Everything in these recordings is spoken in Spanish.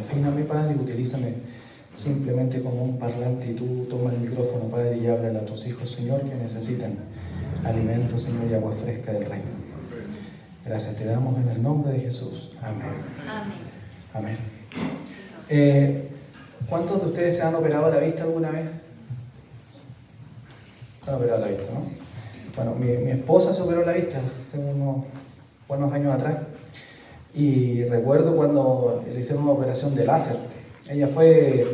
afíname, Padre, y utilízame simplemente como un parlante, y tú toma el micrófono, Padre, y háblale a tus hijos, Señor, que necesitan alimento, Señor, y agua fresca del reino. Gracias te damos en el nombre de Jesús. Amén. Amén. ¿Cuántos de ustedes se han operado la vista alguna vez? Se han operado la vista, ¿no? Bueno, mi esposa se operó la vista hace unos buenos años atrás. Y recuerdo cuando le hicieron una operación de láser. Ella fue,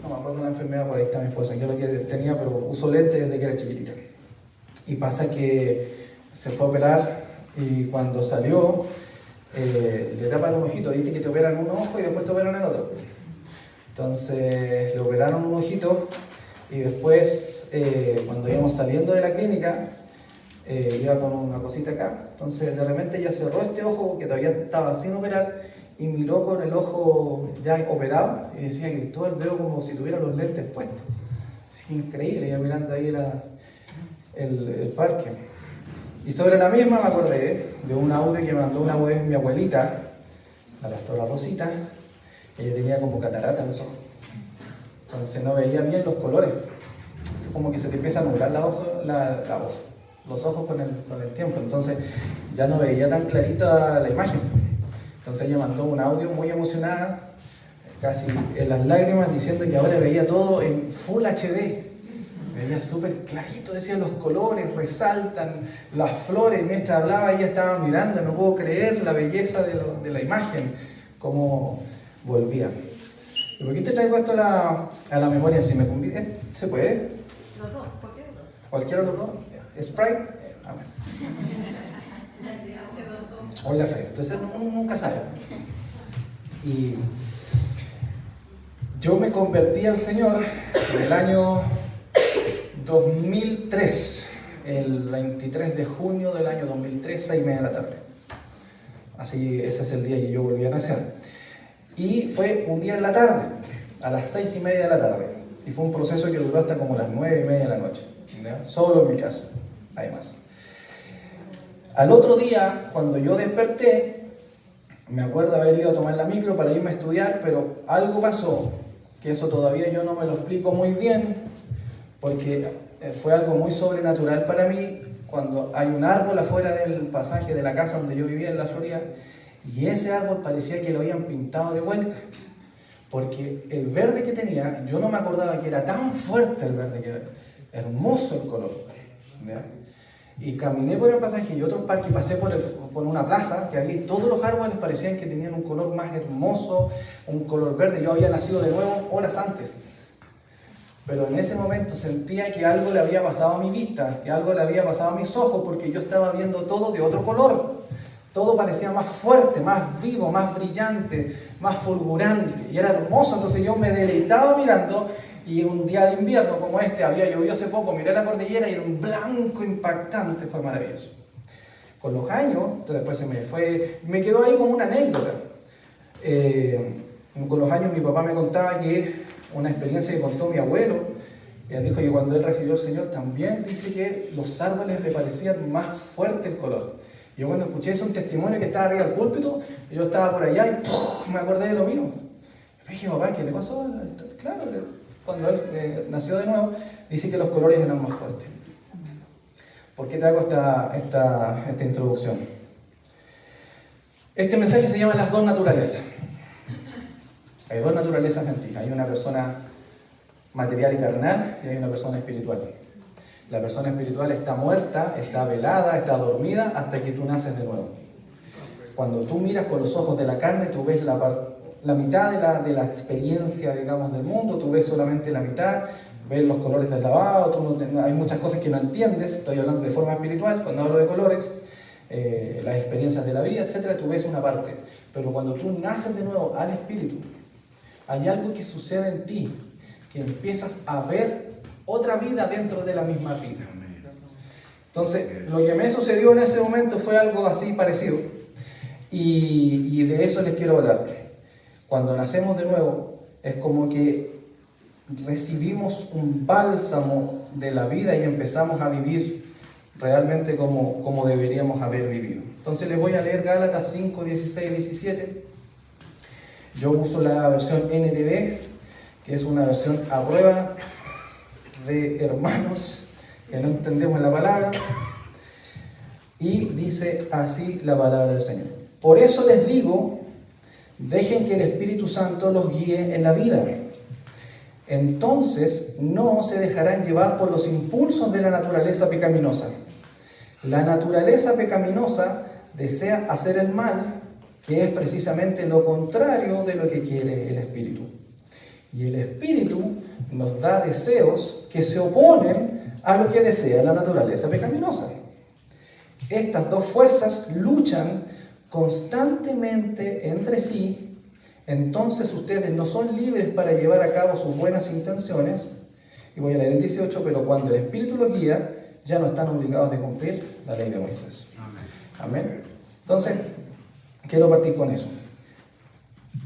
no me acuerdo una enfermedad, por ahí está mi esposa, yo lo que tenía, pero usó lentes desde que era chiquitita. Y pasa que se fue a operar y cuando salió, le tapan un ojito, viste que te operan un ojo y después te operan el otro. Entonces le operaron un ojito y después, cuando íbamos saliendo de la clínica, iba con una cosita acá, entonces de repente ella cerró este ojo que todavía estaba sin operar y miró con el ojo ya operado y decía: Cristóbal, veo como si tuviera los lentes puestos. Es increíble, ella mirando ahí el parque. Y sobre la misma me acordé de un audio que mandó una vez mi abuelita, la pastora Rosita. Ella tenía como catarata en los ojos, entonces no veía bien los colores, es como que se te empieza a nublar la voz, los ojos con el tiempo, entonces ya no veía tan clarita la imagen. Entonces ella mandó un audio muy emocionada, casi en las lágrimas, diciendo que ahora veía todo en Full HD, veía súper clarito, decía los colores, resaltan las flores, mientras hablaba ella estaba mirando, no puedo creer la belleza de la imagen, cómo volvía. ¿Y por qué te traigo esto a la memoria? Si me convidas, ¿se puede? Los dos, ¿por qué los dos? ¿Cualquiera de los dos? ¿Sprite? O la fe, entonces uno nunca sabe. Y yo me convertí al Señor en el año 2003, el 23 de junio del año 2003, 6:30 de la tarde. Así, ese es el día que yo volví a nacer. Y fue un día en la tarde, a las 6:30 de la tarde. Y fue un proceso que duró hasta como las 9:30 de la noche, ¿ya? Solo en mi caso, además. Al otro día, cuando yo desperté, me acuerdo haber ido a tomar la micro para irme a estudiar, pero algo pasó, que eso todavía yo no me lo explico muy bien, porque fue algo muy sobrenatural para mí, cuando hay un árbol afuera del pasaje de la casa donde yo vivía en la Florida, y ese árbol parecía que lo habían pintado de vuelta, porque el verde que tenía, yo no me acordaba que era tan fuerte el verde, que era hermoso el color, ¿ya? Y caminé por el pasaje y otros parques, pasé por una plaza que había, todos los árboles parecían que tenían un color más hermoso, un color verde. Yo había nacido de nuevo horas antes, pero en ese momento sentía que algo le había pasado a mi vista, que algo le había pasado a mis ojos, porque yo estaba viendo todo de otro color. Todo parecía más fuerte, más vivo, más brillante, más fulgurante, y era hermoso. Entonces yo me deleitaba mirando. Y un día de invierno como este, había llovido hace poco, miré la cordillera y era un blanco impactante, fue maravilloso. Con los años, entonces después me quedó ahí como una anécdota. Con los años mi papá me contaba que una experiencia que contó mi abuelo, y él dijo que cuando él recibió al Señor también dice que los árboles le parecían más fuerte el color. Yo cuando escuché ese un testimonio que estaba arriba del púlpito, yo estaba por allá y ¡puf!, me acordé de lo mismo. Y dije: papá, ¿qué le pasó? Claro, cuando él nació de nuevo, dice que los colores eran más fuertes. ¿Por qué te hago esta introducción? Este mensaje se llama Las dos naturalezas. Hay dos naturalezas en ti. Hay una persona material y carnal y hay una persona espiritual. La persona espiritual está muerta, está velada, está dormida hasta que tú naces de nuevo. Cuando tú miras con los ojos de la carne, tú ves la mitad de la experiencia, digamos, del mundo, tú ves solamente la mitad, ves los colores del lavado, hay muchas cosas que no entiendes, estoy hablando de forma espiritual, cuando hablo de colores, las experiencias de la vida, etc., tú ves una parte. Pero cuando tú naces de nuevo al espíritu, hay algo que sucede en ti, que empiezas a ver otra vida dentro de la misma vida. Entonces, lo que me sucedió en ese momento fue algo así parecido, y de eso les quiero hablar. Cuando nacemos de nuevo, es como que recibimos un bálsamo de la vida y empezamos a vivir realmente como deberíamos haber vivido. Entonces les voy a leer Gálatas 5, 16, 17. Yo uso la versión NTV, que es una versión a prueba de hermanos que no entendemos la palabra. Y dice así la palabra del Señor. Por eso les digo, dejen que el Espíritu Santo los guíe en la vida. Entonces no se dejarán llevar por los impulsos de la naturaleza pecaminosa. La naturaleza pecaminosa desea hacer el mal, que es precisamente lo contrario de lo que quiere el Espíritu. Y el Espíritu nos da deseos que se oponen a lo que desea la naturaleza pecaminosa. Estas dos fuerzas luchan constantemente entre sí. Entonces ustedes no son libres para llevar a cabo sus buenas intenciones. Y voy a leer el 18, pero cuando el Espíritu los guía, ya no están obligados de cumplir la ley de Moisés. Amén. Entonces, quiero partir con eso.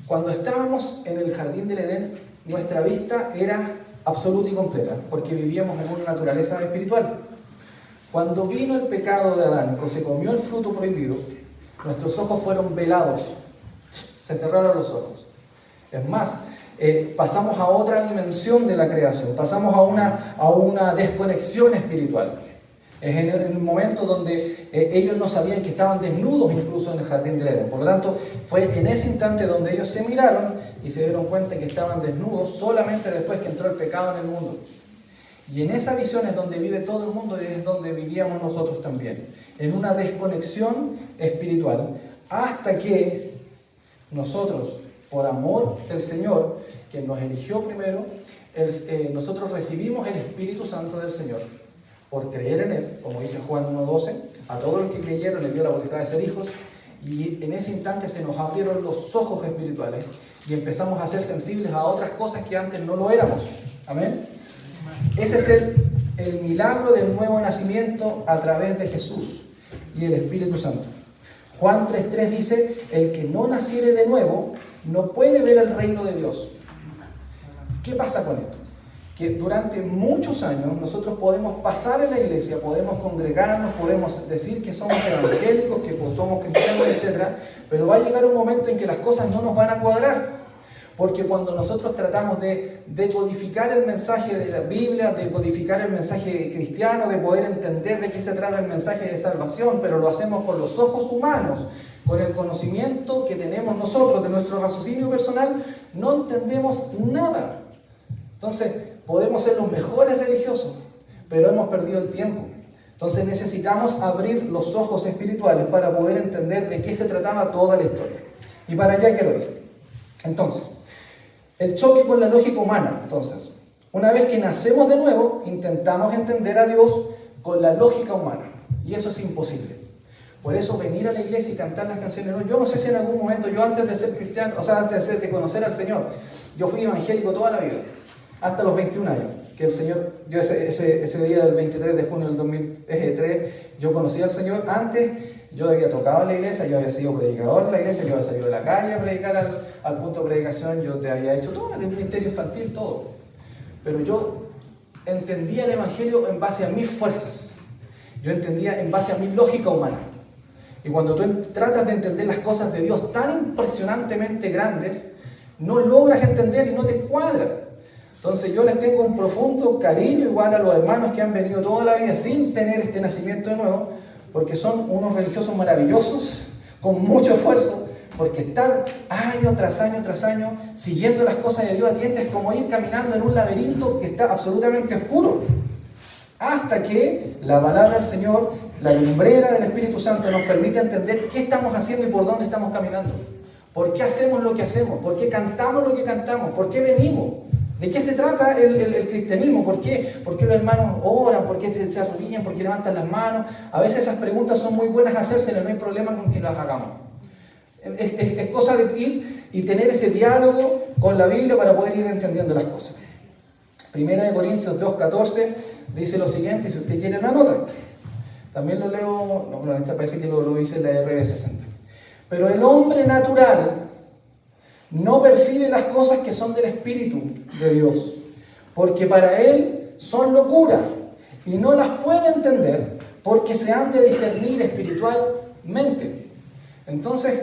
Cuando estábamos en el jardín del Edén, nuestra vista era absoluta y completa, porque vivíamos en una naturaleza espiritual. Cuando vino el pecado de Adán y se comió el fruto prohibido, nuestros ojos fueron velados, se cerraron los ojos. Es más, pasamos a otra dimensión de la creación, pasamos a una desconexión espiritual. Es en el momento donde ellos no sabían que estaban desnudos incluso en el jardín del Edén. Por lo tanto, fue en ese instante donde ellos se miraron y se dieron cuenta que estaban desnudos solamente después que entró el pecado en el mundo. Y en esa visión es donde vive todo el mundo y es donde vivíamos nosotros también. En una desconexión espiritual, hasta que nosotros, por amor del Señor, que nos eligió primero, nosotros recibimos el Espíritu Santo del Señor. Por creer en Él, como dice Juan 1:12, a todos los que creyeron les dio la potestad de ser hijos, y en ese instante se nos abrieron los ojos espirituales y empezamos a ser sensibles a otras cosas que antes no lo éramos. Amén. Ese es el milagro del nuevo nacimiento a través de Jesús y el Espíritu Santo. Juan 3:3 dice, el que no naciere de nuevo no puede ver el reino de Dios. ¿Qué pasa con esto? Que durante muchos años nosotros podemos pasar en la iglesia, podemos congregarnos, podemos decir que somos evangélicos, que somos cristianos, etc. Pero va a llegar un momento en que las cosas no nos van a cuadrar. Porque cuando nosotros tratamos de decodificar el mensaje de la Biblia, de codificar el mensaje cristiano, de poder entender de qué se trata el mensaje de salvación, pero lo hacemos con los ojos humanos, con el conocimiento que tenemos nosotros de nuestro raciocinio personal, no entendemos nada. Entonces, podemos ser los mejores religiosos, pero hemos perdido el tiempo. Entonces necesitamos abrir los ojos espirituales para poder entender de qué se trataba toda la historia. Y para allá quiero ir. Entonces, el choque con la lógica humana. Entonces, una vez que nacemos de nuevo, intentamos entender a Dios con la lógica humana. Y eso es imposible. Por eso venir a la iglesia y cantar las canciones, no, yo no sé si en algún momento, yo antes de ser cristiano, o sea, antes de conocer al Señor, yo fui evangélico toda la vida. Hasta los 21 años, que el Señor, yo ese día del 23 de junio del 2003, yo conocí al Señor. Antes yo había tocado en la iglesia, yo había sido predicador en la iglesia, yo había salido de la calle a predicar al punto de predicación, yo te había hecho todo, el ministerio infantil, todo. Pero yo entendía el Evangelio en base a mis fuerzas, yo entendía en base a mi lógica humana. Y cuando tú tratas de entender las cosas de Dios tan impresionantemente grandes, no logras entender y no te cuadra. Entonces yo les tengo un profundo cariño igual a los hermanos que han venido toda la vida sin tener este nacimiento de nuevo, porque son unos religiosos maravillosos, con mucho esfuerzo, porque están año tras año tras año siguiendo las cosas de Dios a tientas, como ir caminando en un laberinto que está absolutamente oscuro, hasta que la palabra del Señor, la lumbrera del Espíritu Santo, nos permite entender qué estamos haciendo y por dónde estamos caminando, por qué hacemos lo que hacemos, por qué cantamos lo que cantamos, por qué venimos. ¿De qué se trata el cristianismo? ¿Por qué los hermanos oran? ¿Por qué se arrodillan? ¿Por qué levantan las manos? A veces esas preguntas son muy buenas hacérselas, no hay problema con que las hagamos. Es cosa de ir y tener ese diálogo con la Biblia para poder ir entendiendo las cosas. Primera de Corintios 2:14 dice lo siguiente, si usted quiere una nota. También lo leo, no, en esta parece que lo dice la RB60. Pero el hombre natural no percibe las cosas que son del Espíritu de Dios, porque para él son locura y no las puede entender porque se han de discernir espiritualmente. Entonces,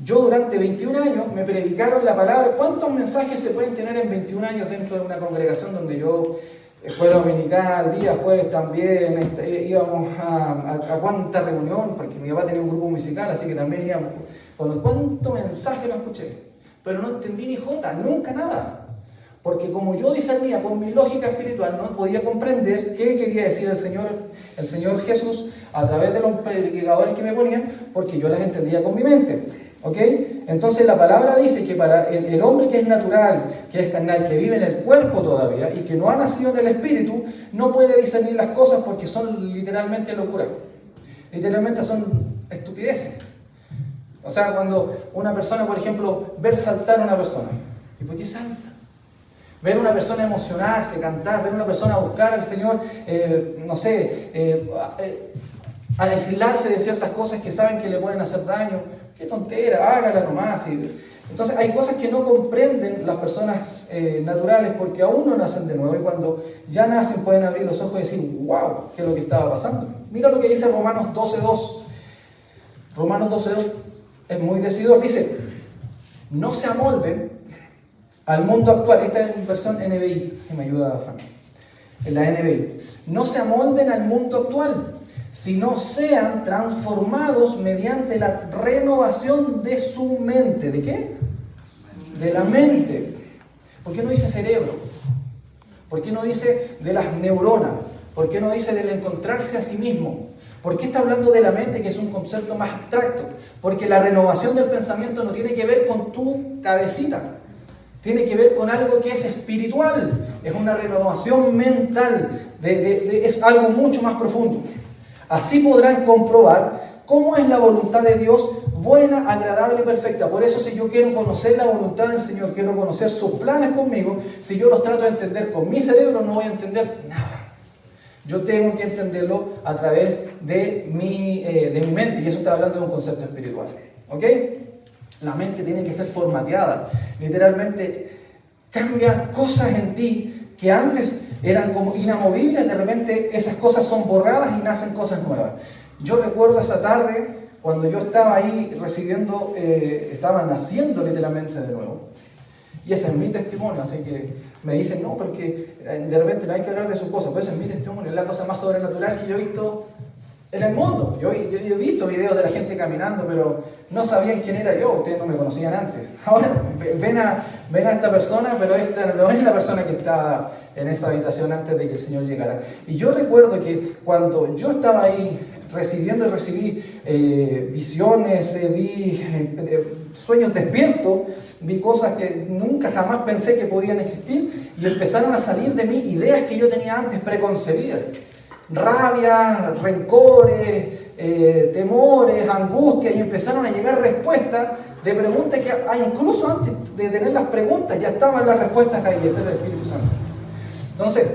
yo durante 21 años me predicaron la palabra. ¿Cuántos mensajes se pueden tener en 21 años dentro de una congregación donde yo, escuela dominical, día jueves también, íbamos a cuánta reunión, porque mi papá tenía un grupo musical, así que también íbamos. ¿Cuánto mensaje no escuché? Pero no entendí ni jota, nunca nada. Porque como yo discernía con mi lógica espiritual, no podía comprender qué quería decir el Señor Jesús a través de los predicadores que me ponían, porque yo las entendía con mi mente. ¿Ok? Entonces la palabra dice que para el hombre que es natural, que es carnal, que vive en el cuerpo todavía y que no ha nacido en el espíritu, no puede discernir las cosas porque son literalmente locura. Literalmente son estupideces. O sea, cuando una persona, por ejemplo, ver saltar a una persona. ¿Y por qué salta? Ver a una persona emocionarse, cantar, ver a una persona buscar al Señor, aislarse de ciertas cosas que saben que le pueden hacer daño. ¡Qué tontera! Hágala nomás. Entonces hay cosas que no comprenden las personas naturales porque aún no nacen de nuevo, y cuando ya nacen pueden abrir los ojos y decir, ¡wow! ¿Qué es lo que estaba pasando? Mira lo que dice Romanos 12:2. Romanos 12:2 es muy decidor. Dice, no se amolden al mundo actual. Esta es en versión NBI, que me ayuda Fran. En la NBI. No se amolden al mundo actual, sino sean transformados mediante la renovación de su mente. ¿De qué? De la mente. ¿Por qué no dice cerebro? ¿Por qué no dice de las neuronas? ¿Por qué no dice del encontrarse a sí mismo? ¿Por qué está hablando de la mente, que es un concepto más abstracto? Porque la renovación del pensamiento no tiene que ver con tu cabecita. Tiene que ver con algo que es espiritual. Es una renovación mental. Es algo mucho más profundo. Así podrán comprobar cómo es la voluntad de Dios, buena, agradable y perfecta. Por eso, si yo quiero conocer la voluntad del Señor, quiero conocer sus planes conmigo, si yo los trato de entender con mi cerebro, no voy a entender nada. Yo tengo que entenderlo a través de mi mente, y eso está hablando de un concepto espiritual. ¿Ok? La mente tiene que ser formateada. Literalmente cambia cosas en ti que antes eran como inamovibles. De repente esas cosas son borradas y nacen cosas nuevas. Yo recuerdo esa tarde cuando yo estaba ahí recibiendo, estaba naciendo literalmente de nuevo. Y ese es mi testimonio, así que me dicen, no, porque de repente no hay que hablar de sus cosas, pues ese es mi testimonio, es la cosa más sobrenatural que yo he visto en el mundo. Yo he visto videos de la gente caminando, pero no sabían quién era yo, ustedes no me conocían antes. Ahora ven a esta persona, pero esta no es la persona que estaba en esa habitación antes de que el Señor llegara. Y yo recuerdo que cuando yo estaba ahí recibí visiones, vi sueños despiertos, vi cosas que nunca jamás pensé que podían existir, y empezaron a salir de mí ideas que yo tenía antes preconcebidas. Rabia, rencores, temores, angustias, y empezaron a llegar respuestas de preguntas que incluso antes de tener las preguntas ya estaban las respuestas ahí. Ese es el Espíritu Santo. Entonces,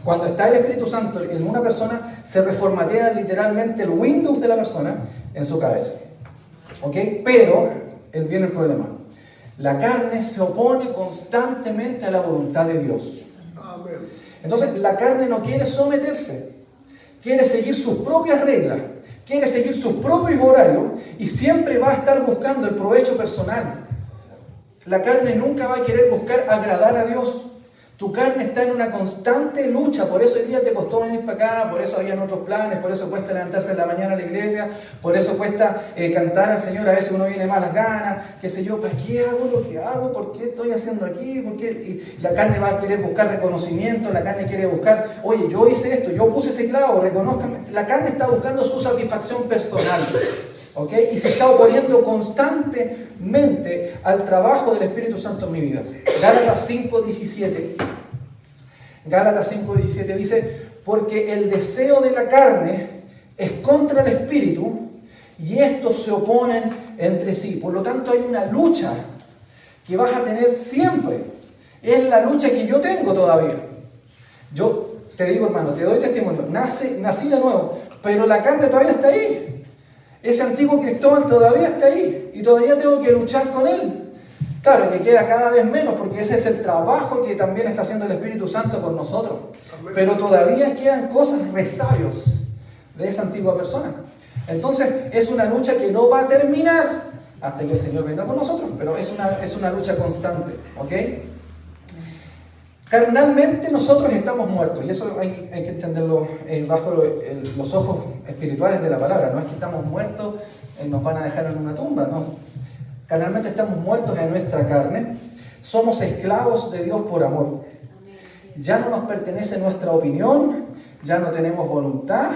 cuando está el Espíritu Santo en una persona, se reformatea literalmente el Windows de la persona en su cabeza. ¿Ok? Pero, viene el problema. La carne se opone constantemente a la voluntad de Dios. Entonces, la carne no quiere someterse. Quiere seguir sus propias reglas. Quiere seguir sus propios horarios. Y siempre va a estar buscando el provecho personal. La carne nunca va a querer buscar agradar a Dios. Tu carne está en una constante lucha, por eso hoy día te costó venir para acá, por eso habían otros planes, por eso cuesta levantarse en la mañana a la iglesia, por eso cuesta cantar al Señor, a veces uno viene malas ganas, qué sé yo, ¿para qué hago lo que hago? ¿Por qué estoy haciendo aquí? ¿Por qué? Y la carne va a querer buscar reconocimiento, la carne quiere buscar, oye, yo hice esto, yo puse ese clavo, reconózcame. La carne está buscando su satisfacción personal. ¿Okay? Y se está oponiendo constantemente al trabajo del Espíritu Santo en mi vida. Gálatas 5:17. Gálatas 5:17 dice, porque el deseo de la carne es contra el Espíritu y estos se oponen entre sí. Por lo tanto, hay una lucha que vas a tener siempre. Es la lucha que yo tengo todavía. Yo te digo, hermano, te doy testimonio. Nací de nuevo, pero la carne todavía está ahí. Ese antiguo Cristóbal todavía está ahí y todavía tengo que luchar con él. Claro que queda cada vez menos porque ese es el trabajo que también está haciendo el Espíritu Santo con nosotros. Amén. Pero todavía quedan cosas, resabios de esa antigua persona. Entonces es una lucha que no va a terminar hasta que el Señor venga con nosotros, pero es una lucha constante, ¿ok? Carnalmente nosotros estamos muertos, y eso hay que entenderlo bajo los ojos espirituales de la palabra. No es que estamos muertos, nos van a dejar en una tumba, no. Carnalmente estamos muertos en nuestra carne, somos esclavos de Dios por amor. Ya no nos pertenece nuestra opinión, ya no tenemos voluntad,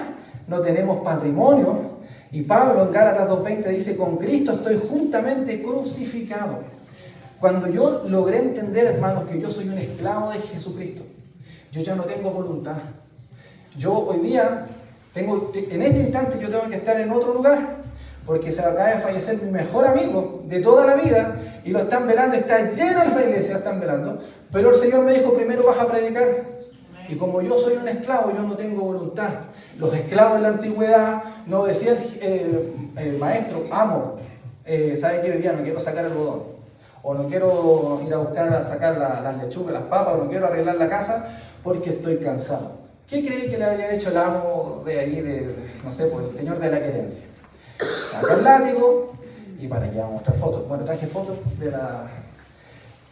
no tenemos patrimonio. Y Pablo en Gálatas 2:20 dice: con Cristo estoy juntamente crucificado. Cuando yo logré entender, hermanos, que yo soy un esclavo de Jesucristo, yo ya no tengo voluntad. Yo hoy día, en este instante yo tengo que estar en otro lugar, porque se acaba de fallecer mi mejor amigo de toda la vida, y lo están velando, está llena la iglesia, la están velando, pero el Señor me dijo: primero vas a predicar. Y como yo soy un esclavo, yo no tengo voluntad. Los esclavos en la antigüedad, no decía el maestro, amo, ¿sabe qué? Hoy día no quiero sacar algodón, o no quiero ir a sacar las lechugas, las papas, o no quiero arreglar la casa porque estoy cansado. ¿Qué cree que le habría hecho el amo de ahí, no sé, pues el señor de la querencia? Saca el látigo, y para allá vamos a mostrar fotos. Bueno, traje fotos de la...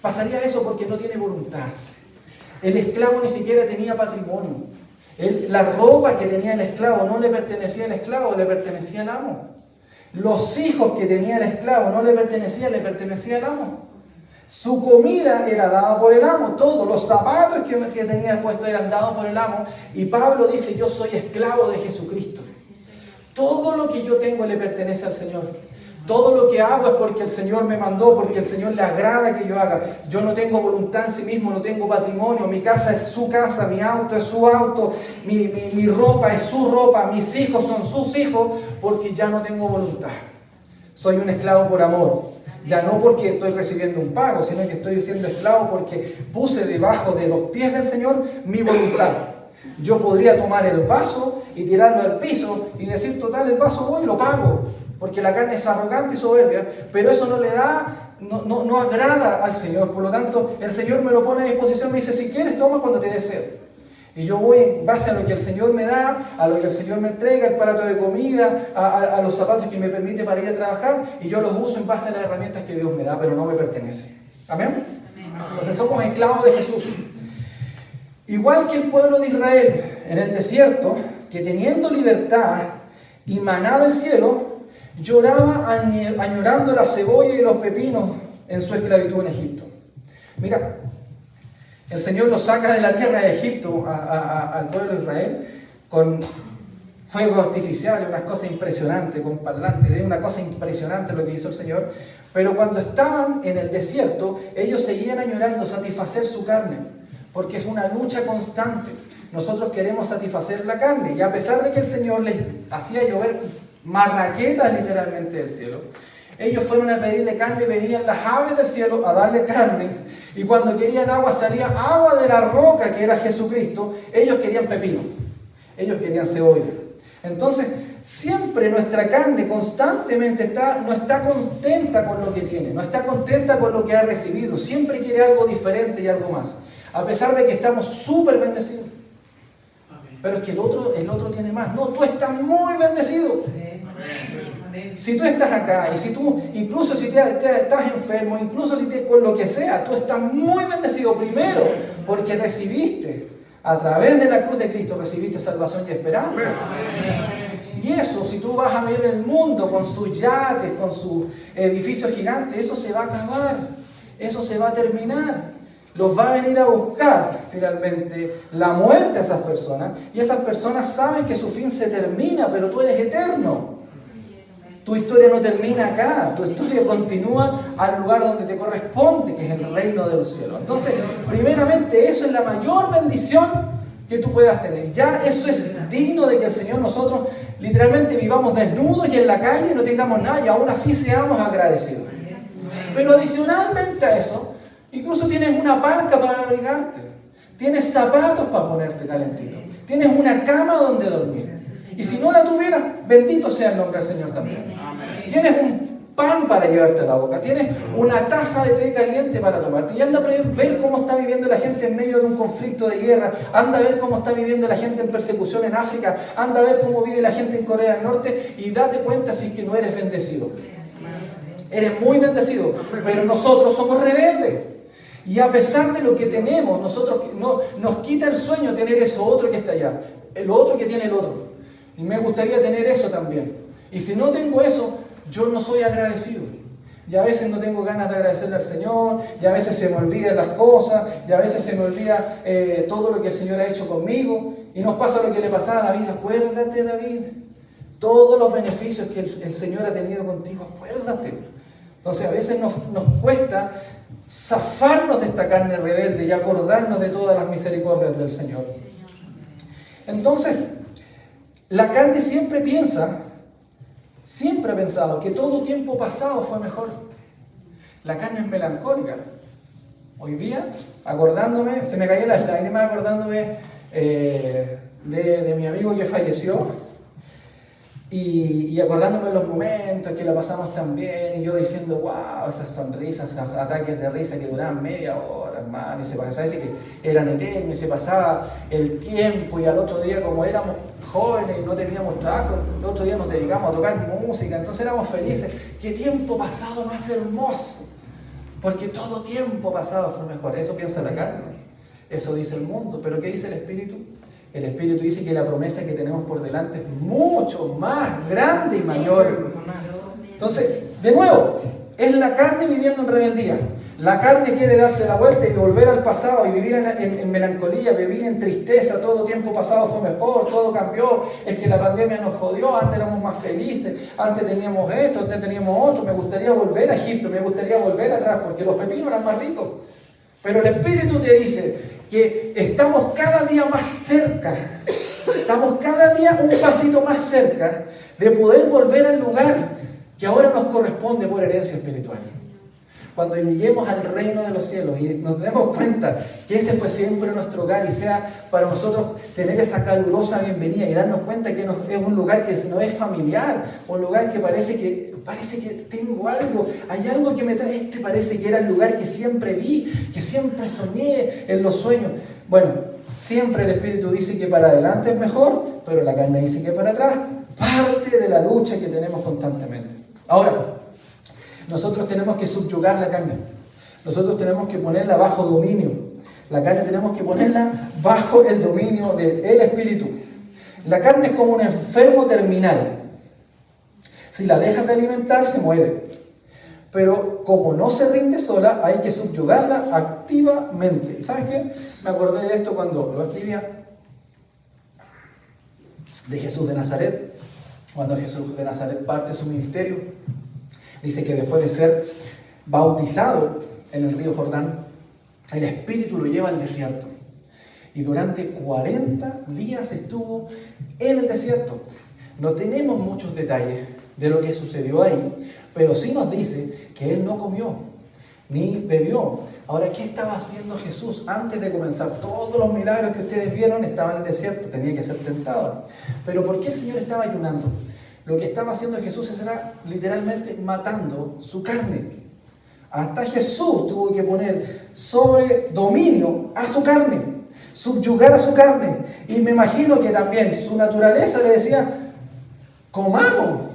Pasaría eso porque no tiene voluntad. El esclavo ni siquiera tenía patrimonio. La ropa que tenía el esclavo no le pertenecía al esclavo, le pertenecía al amo. Los hijos que tenía el esclavo no le pertenecían, le pertenecía al amo. Su comida era dada por el amo, todos los zapatos que tenía puestos eran dados por el amo. Y Pablo dice: yo soy esclavo de Jesucristo. Todo lo que yo tengo le pertenece al Señor. Todo lo que hago es porque el Señor me mandó, porque el Señor le agrada que yo haga. Yo no tengo voluntad en sí mismo, no tengo patrimonio. Mi casa es su casa, mi auto es su auto, mi ropa es su ropa, mis hijos son sus hijos, porque ya no tengo voluntad. Soy un esclavo por amor. Ya no porque estoy recibiendo un pago, sino que estoy siendo esclavo porque puse debajo de los pies del Señor mi voluntad. Yo podría tomar el vaso y tirarlo al piso y decir: total, el vaso voy y lo pago, porque la carne es arrogante y soberbia, pero eso no le da, no agrada al Señor. Por lo tanto, el Señor me lo pone a disposición, me dice: si quieres, toma cuando te dé sed. Y yo voy en base a lo que el Señor me da, a lo que el Señor me entrega, el plato de comida, a los zapatos que me permite para ir a trabajar, y yo los uso en base a las herramientas que Dios me da, pero no me pertenecen. ¿Amén? Entonces somos esclavos de Jesús. Igual que el pueblo de Israel en el desierto, que teniendo libertad y maná del cielo, lloraba añorando la cebolla y los pepinos en su esclavitud en Egipto. Mira, el Señor los saca de la tierra de Egipto al pueblo de Israel con fuegos artificiales, unas cosas impresionantes, con parlantes, es una cosa impresionante lo que hizo el Señor. Pero cuando estaban en el desierto, ellos seguían añorando satisfacer su carne, porque es una lucha constante. Nosotros queremos satisfacer la carne, y a pesar de que el Señor les hacía llover marraquetas literalmente del cielo, ellos fueron a pedirle carne, venían las aves del cielo a darle carne, y cuando querían agua salía agua de la roca que era Jesucristo. Ellos querían pepino, ellos querían cebolla. Entonces siempre nuestra carne constantemente no está contenta con lo que tiene, no está contenta con lo que ha recibido, siempre quiere algo diferente y algo más, a pesar de que estamos súper bendecidos. Pero es que el otro tiene más. No, tú estás muy bendecido. Si tú estás acá, y si tú, incluso si estás enfermo, incluso si con lo que sea, tú estás muy bendecido primero, porque recibiste, a través de la cruz de Cristo, recibiste salvación y esperanza. Y eso, si tú vas a ver el mundo con sus yates, con sus edificios gigantes, eso se va a acabar, eso se va a terminar. Los va a venir a buscar finalmente la muerte a esas personas, y esas personas saben que su fin se termina, pero tú eres eterno. Tu historia no termina acá, tu historia continúa al lugar donde te corresponde, que es el reino de los cielos. Entonces, primeramente, eso es la mayor bendición que tú puedas tener. Ya eso es digno de que el Señor, nosotros literalmente vivamos desnudos y en la calle, no tengamos nada, y aún así seamos agradecidos. Pero adicionalmente a eso, incluso tienes una parca para abrigarte, tienes zapatos para ponerte calentito, tienes una cama donde dormir. Y si no la tuvieras, bendito sea el nombre del Señor también. Tienes pan para llevarte a la boca, tienes una taza de té caliente para tomarte. Y anda a ver cómo está viviendo la gente en medio de un conflicto de guerra, anda a ver cómo está viviendo la gente en persecución en África, anda a ver cómo vive la gente en Corea del Norte y date cuenta si es que no eres bendecido. Eres muy bendecido, pero nosotros somos rebeldes. Y a pesar de lo que tenemos, nos quita el sueño tener eso otro que está allá, el otro que tiene el otro. Y me gustaría tener eso también. Y si no tengo eso, yo no soy agradecido. Y a veces no tengo ganas de agradecerle al Señor, y a veces se me olvidan las cosas, y a veces se me olvida todo lo que el Señor ha hecho conmigo. Y nos pasa lo que le pasaba a David. Acuérdate, David, todos los beneficios que el Señor ha tenido contigo, acuérdate. Entonces a veces nos cuesta zafarnos de esta carne rebelde y acordarnos de todas las misericordias del Señor. Entonces, la carne siempre ha pensado que todo tiempo pasado fue mejor. La carne es melancólica. Hoy día, acordándome, se me caían las lágrimas acordándome de mi amigo que falleció. Y acordándome de los momentos que la pasamos tan bien, y yo diciendo, wow, esas sonrisas, esos ataques de risa que duraban media hora, hermano, y se pasaba, que eran eternos, y se pasaba el tiempo, y al otro día, como éramos jóvenes y no teníamos trabajo, el otro día nos dedicamos a tocar música, entonces éramos felices. ¡Qué tiempo pasado más hermoso! Porque todo tiempo pasado fue mejor. Eso piensa la carne, eso dice el mundo, pero ¿qué dice el Espíritu? El Espíritu dice que la promesa que tenemos por delante es mucho más grande y mayor. Entonces, de nuevo, es la carne viviendo en rebeldía. La carne quiere darse la vuelta y volver al pasado y vivir en melancolía, vivir en tristeza. Todo tiempo pasado fue mejor, todo cambió. Es que la pandemia nos jodió, antes éramos más felices, antes teníamos esto, antes teníamos otro. Me gustaría volver a Egipto, me gustaría volver atrás porque los pepinos eran más ricos. Pero el Espíritu te dice que estamos cada día más cerca, estamos cada día un pasito más cerca de poder volver al lugar que ahora nos corresponde por herencia espiritual. Cuando lleguemos al reino de los cielos y nos demos cuenta que ese fue siempre nuestro hogar y sea para nosotros tener esa calurosa bienvenida y darnos cuenta que es un lugar que no es familiar, un lugar que parece que tengo algo, hay algo que me trae, parece que era el lugar que siempre vi, que siempre soñé en los sueños. Bueno, siempre el Espíritu dice que para adelante es mejor, pero la carne dice que para atrás, parte de la lucha que tenemos constantemente. Ahora, nosotros tenemos que subyugar la carne. Nosotros tenemos que ponerla bajo dominio. La carne tenemos que ponerla bajo el dominio del Espíritu. La carne es como un enfermo terminal. Si la dejas de alimentar, se muere. Pero como no se rinde sola, hay que subyugarla activamente. ¿Y saben qué? Me acordé de esto cuando lo escribía de Jesús de Nazaret. Cuando Jesús de Nazaret parte su ministerio, dice que después de ser bautizado en el río Jordán, el Espíritu lo lleva al desierto. Y durante 40 días estuvo en el desierto. No tenemos muchos detalles de lo que sucedió ahí, pero sí nos dice que Él no comió ni bebió. Ahora, ¿qué estaba haciendo Jesús antes de comenzar? Todos los milagros que ustedes vieron estaban en el desierto, tenía que ser tentado. Pero ¿por qué el Señor estaba ayunando? Lo que estaba haciendo Jesús era literalmente matando su carne. Hasta Jesús tuvo que poner sobre dominio a su carne, subyugar a su carne. Y me imagino que también su naturaleza le decía, comamos,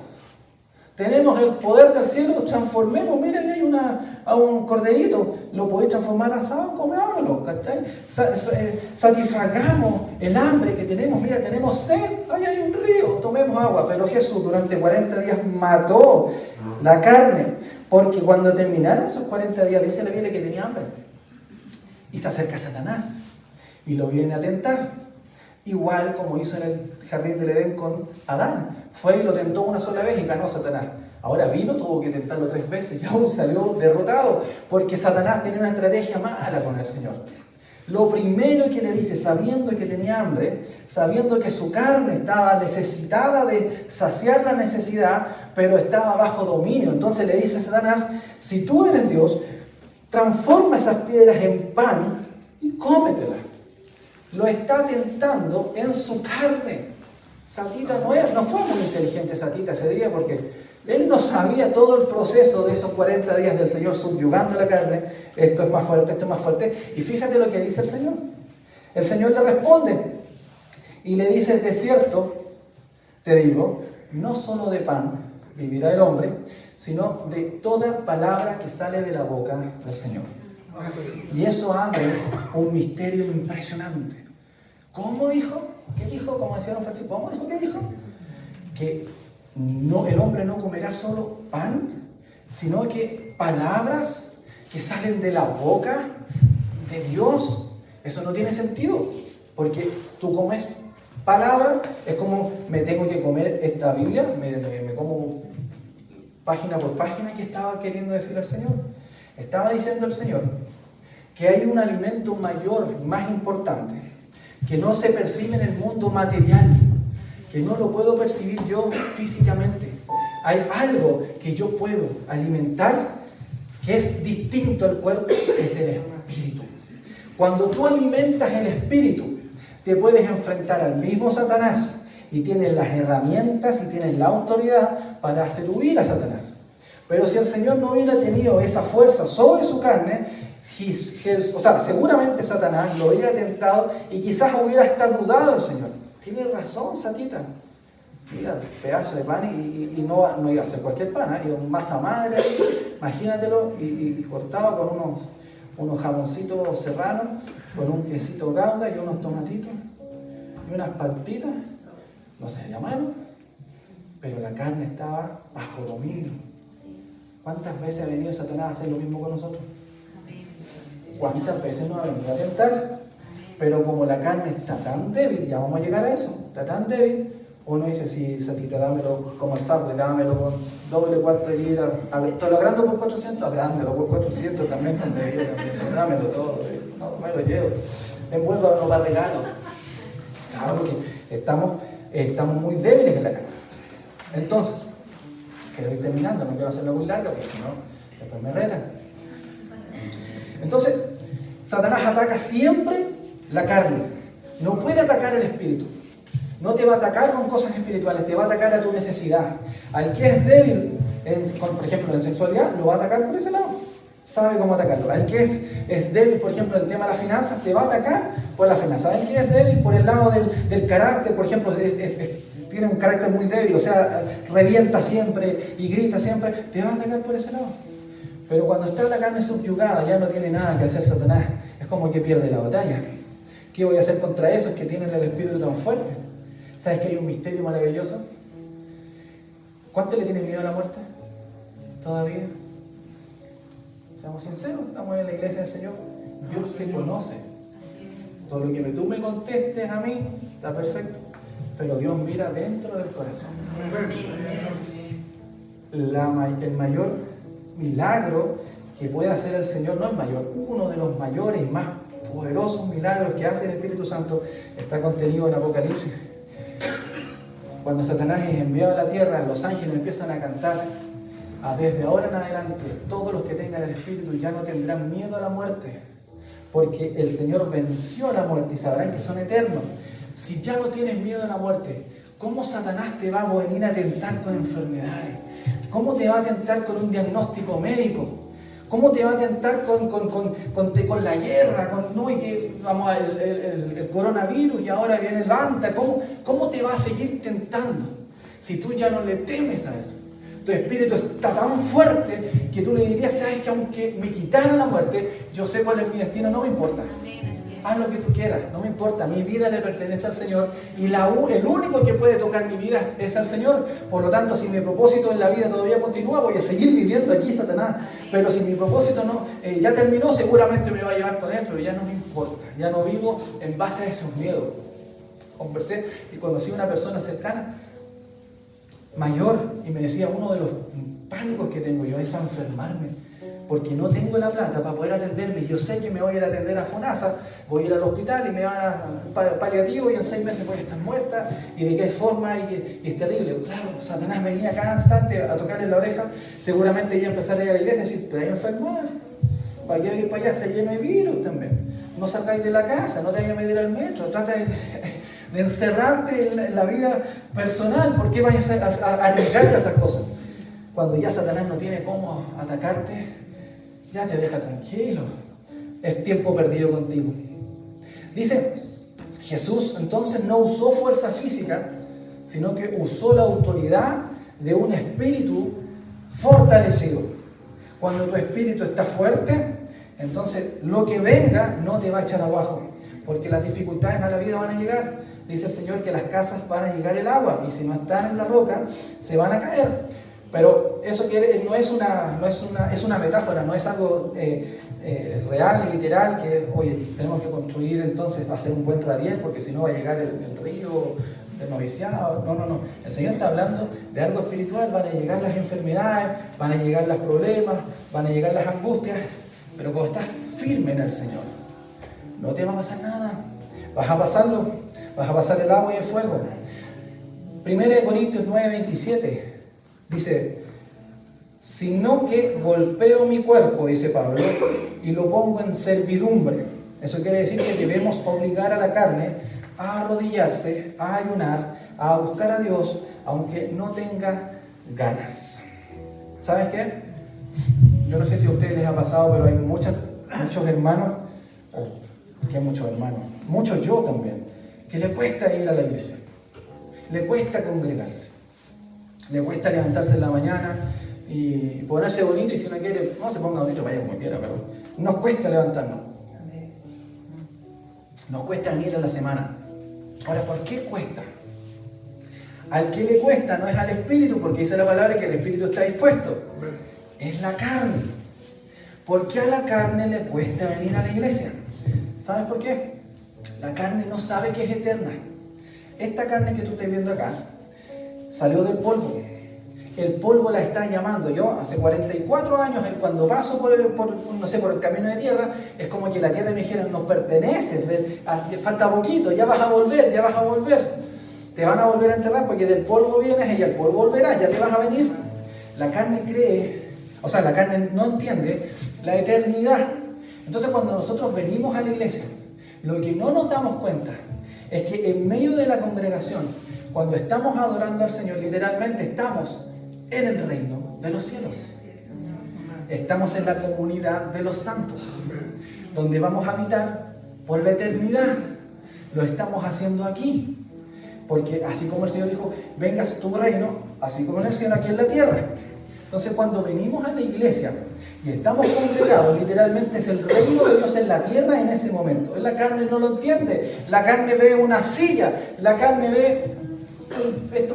tenemos el poder del cielo, transformemos, mira, ahí hay un corderito, lo podéis transformar asado, comámoslo, ¿cachai? Satisfagamos el hambre que tenemos, mira, tenemos sed, ahí hay un río, tomemos agua. Pero Jesús durante 40 días mató la carne, porque cuando terminaron esos 40 días, dice la Biblia que tenía hambre. Y se acerca Satanás y lo viene a tentar. Igual como hizo en el jardín del Edén con Adán. Fue y lo tentó una sola vez y ganó Satanás. Ahora vino, tuvo que tentarlo 3 veces y aún salió derrotado, porque Satanás tenía una estrategia mala con el Señor. Lo primero que le dice, sabiendo que tenía hambre, sabiendo que su carne estaba necesitada de saciar la necesidad, pero estaba bajo dominio, entonces le dice a Satanás, si tú eres Dios, transforma esas piedras en pan y cómetelas. Lo está tentando en su carne. Satita no fue muy inteligente Satita ese día, porque Él no sabía todo el proceso de esos 40 días del Señor subyugando la carne. Esto es más fuerte, esto es más fuerte. Y fíjate lo que dice el Señor. El Señor le responde y le dice: de cierto, te digo, no solo de pan vivirá el hombre, sino de toda palabra que sale de la boca del Señor. Y eso abre un misterio impresionante. ¿Cómo dijo? ¿Qué dijo? Como decía don Francisco, ¿cómo dijo? ¿Qué dijo? Que no, el hombre no comerá solo pan, sino que palabras que salen de la boca de Dios. Eso no tiene sentido, porque tú comes palabra, es como me tengo que comer esta Biblia, me como página por página. que estaba queriendo decir el Señor? Estaba diciendo el Señor que hay un alimento mayor, más importante, que no se percibe en el mundo material, que no lo puedo percibir yo físicamente. Hay algo que yo puedo alimentar que es distinto al cuerpo, que es el espíritu. Cuando tú alimentas el espíritu, te puedes enfrentar al mismo Satanás y tienes las herramientas y tienes la autoridad para hacer huir a Satanás. Pero si el Señor no hubiera tenido esa fuerza sobre su carne, seguramente Satanás lo hubiera tentado y quizás hubiera hasta dudado el Señor. Tiene razón, Satita. Mira, pedazo de pan y no iba a ser cualquier pan, iba un masa madre, imagínatelo, y cortaba con unos jamoncitos serranos, con un quesito gouda y unos tomatitos y unas paltitas, no se llamaron, pero la carne estaba bajo dominio. ¿Cuántas veces ha venido Satanás a hacer lo mismo con nosotros? ¿Cuántas veces nos ha venido a tentar? Pero como la carne está tan débil, ya vamos a llegar a eso, está tan débil, uno dice: sí, Satita, dámelo como el sable, dámelo con doble cuarto de libra, te lo agrando por 400, agrándalo por 400 también, también, dámelo todo, no me lo llevo, envuélvalo para regalo. Claro, porque estamos muy débiles en la carne. Entonces, quiero ir terminando, no quiero hacerlo muy larga, porque si no, después me retan. Entonces, Satanás ataca siempre la carne, no puede atacar el espíritu. No te va a atacar con cosas espirituales, te va a atacar a tu necesidad. Al que es débil, por ejemplo, en sexualidad, lo va a atacar por ese lado. Sabe cómo atacarlo. Al que es débil, por ejemplo, en el tema de las finanzas, te va a atacar por la finanza. Al que es débil por el lado del carácter, por ejemplo, tiene un carácter muy débil, o sea, revienta siempre y grita siempre, te va a atacar por ese lado. Pero cuando está la carne subyugada, ya no tiene nada que hacer Satanás. Es como que pierde la batalla. ¿Qué voy a hacer contra esos que tienen el espíritu tan fuerte? ¿Sabes que hay un misterio maravilloso? ¿Cuánto le tienen miedo a la muerte? ¿Todavía? Seamos sinceros, estamos en la iglesia del Señor. Dios te conoce. Todo lo que tú me contestes a mí está perfecto. Pero Dios mira dentro del corazón. El mayor milagro que puede hacer el Señor, no el mayor, uno de los mayores y más poderosos milagros que hace el Espíritu Santo está contenido en Apocalipsis. Cuando Satanás es enviado a la tierra, los ángeles empiezan a cantar: desde ahora en adelante, todos los que tengan el Espíritu ya no tendrán miedo a la muerte, porque el Señor venció a la muerte y sabrán que son eternos. Si ya no tienes miedo a la muerte, ¿cómo Satanás te va a venir a tentar con enfermedades? ¿Cómo te va a tentar con un diagnóstico médico? ¿Cómo te va a tentar con la guerra? El coronavirus y ahora viene el ANTA. ¿Cómo te va a seguir tentando si tú ya no le temes a eso? Tu espíritu está tan fuerte que tú le dirías: sabes que aunque me quitaran la muerte, yo sé cuál es mi destino, no me importa. Haz lo que tú quieras, no me importa, mi vida le pertenece al Señor y el único que puede tocar mi vida es el Señor. Por lo tanto, si mi propósito en la vida todavía continúa, voy a seguir viviendo aquí, Satanás. Pero si mi propósito ya terminó, seguramente me va a llevar con él, pero ya no me importa, ya no vivo en base a esos miedos. Conversé y conocí a una persona cercana, mayor, y me decía: uno de los pánicos que tengo yo es a enfermarme, porque no tengo la plata para poder atenderme. Yo sé que me voy a ir a atender a FONASA, voy a ir al hospital y me van a paliativo y en 6 meses voy a estar muerta, y de qué forma, y es terrible. Claro, Satanás venía cada instante a tocarle la oreja, seguramente iba a empezar a ir a la iglesia y decir: te vas a enfermar, para allá ir para allá está lleno de virus también, no salgáis de la casa, no te vayas a medir al metro, trata de encerrarte en la vida personal. ¿Por qué vayas a arriesgarte a esas cosas? cuando ya Satanás no tiene cómo atacarte, ya te deja tranquilo. Es tiempo perdido contigo. Dice, Jesús entonces no usó fuerza física, sino que usó la autoridad de un espíritu fortalecido. Cuando tu espíritu está fuerte, entonces lo que venga no te va a echar abajo, porque las dificultades a la vida van a llegar. Dice el Señor que las casas van a llegar el agua, y si no están en la roca, se van a caer. Pero eso es una metáfora, no es algo real y literal, que oye, tenemos que construir entonces, va a ser un buen radial, porque si no va a llegar el río del noviciado. No. El Señor está hablando de algo espiritual. Van a llegar las enfermedades, van a llegar los problemas, van a llegar las angustias, pero cuando estás firme en el Señor, no te va a pasar nada. Vas a pasar el agua y el fuego. 1 Corintios 9:27 dice, sino que golpeo mi cuerpo, dice Pablo, y lo pongo en servidumbre. Eso quiere decir que debemos obligar a la carne a arrodillarse, a ayunar, a buscar a Dios, aunque no tenga ganas. ¿Sabes qué? Yo no sé si a ustedes les ha pasado, pero hay muchos hermanos, muchos yo también, que le cuesta ir a la iglesia, le cuesta congregarse, le cuesta levantarse en la mañana y ponerse bonito, y si uno quiere, no se ponga bonito, vaya como quiera, pero nos cuesta levantarnos, nos cuesta venir a la semana. Ahora, ¿por qué cuesta? Al que le cuesta no es al espíritu, porque dice la palabra que el espíritu está dispuesto, es la carne. ¿Por qué a la carne le cuesta venir a la iglesia? ¿Sabes por qué? La carne no sabe que es eterna. Esta carne que tú estás viendo acá salió del polvo. El polvo la está llamando. Yo hace 44 años, cuando paso por el camino de tierra, es como que la tierra me dijera, nos pertenece, falta poquito, ya vas a volver. Te van a volver a enterrar porque del polvo vienes y al polvo volverás, ya te vas a venir. La carne la carne no entiende la eternidad. Entonces cuando nosotros venimos a la iglesia, lo que no nos damos cuenta es que en medio de la congregación, cuando estamos adorando al Señor, literalmente estamos en el reino de los cielos. Estamos en la comunidad de los santos, donde vamos a habitar por la eternidad. Lo estamos haciendo aquí, porque así como el Señor dijo, venga tu reino, así como en el cielo, aquí en la tierra. Entonces cuando venimos a la iglesia y estamos congregados, literalmente es el reino de Dios en la tierra en ese momento. La carne no lo entiende. La carne ve una silla, la carne ve